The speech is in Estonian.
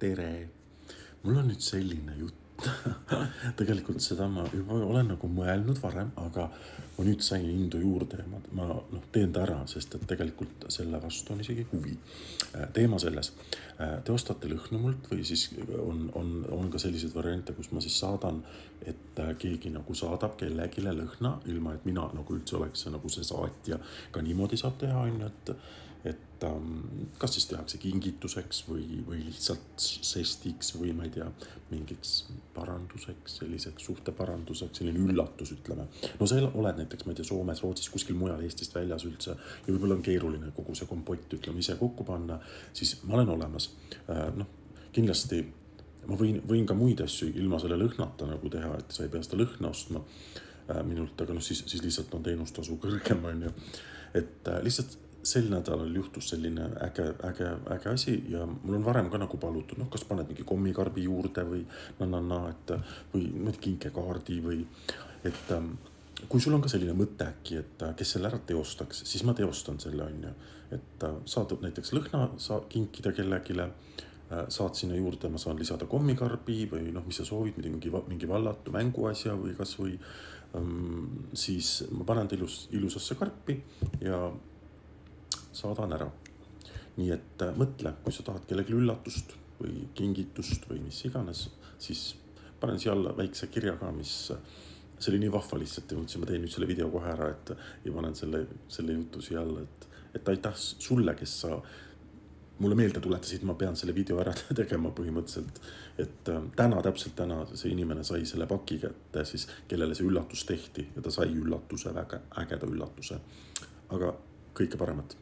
tere! Mul on nüüd selline jutt. Tegelikult seda ma juba olen nagu mõelnud varem, aga ma nüüd sain indu juurde ja ma teen ta ära, sest et tegelikult selle vastu on isegi huvi. Teema selles, te ostate lõhnu mult või siis on ka sellised variante, kus ma siis saadan, et keegi nagu saadab kellegile lõhna, ilma et mina nagu üldse oleks nagu see saatja. Ka niimoodi saab teha, et kas siis tehakse kingituseks või lihtsalt sestiks või ma ei tea, mingiks paranduseks, selliseks suhteparanduseks, selline üllatus, ütleme. No sa oled näiteks, ma ei tea, Soomes, Rootsis, kuskil mujal Eestist väljas üldse ja võib-olla on keeruline kogu see kompott, ütleme, ise kokku panna, siis ma olen olemas. Kindlasti ma võin ka muid asju ilma selle lõhnata nagu teha, et sa ei pea seda lõhna ostma minult, aga siis lihtsalt on teenustasu kõrgem, on ju. Et lihtsalt sel nädalal juhtus selline äge asi ja mul on varem ka nagu palutud, kas paned mingi kommikarbi juurde või või kinkekaardi või, et kui sul on ka selline mõte äkki, et kes selle ära teostaks, siis ma teostan selle, on ju, et saad näiteks lõhna kinkida kellegile, saad sinna juurde, ma saan lisada kommikarbi või mis sa soovid, mingi vallatu mänguasja või kas või siis ma panen ta ilusasse karpi ja saadan ära. Nii et mõtle, kui sa tahad kellegi üllatust või kingitust või mis iganes, siis panen siia alla väikse kirja ka, mis see oli nii vahva lihtsalt ja mõtlesin, ma teen nüüd selle video kohe ära, et ja panen selle jutu siia alla, et aitäh sulle, kes sa mulle meelde tuletasid, ma pean selle video ära tegema põhimõtteliselt, et täpselt täna see inimene sai selle paki kätte siis, kellele see üllatus tehti ja ta sai üllatuse, väga ägeda üllatuse, aga kõike paremat.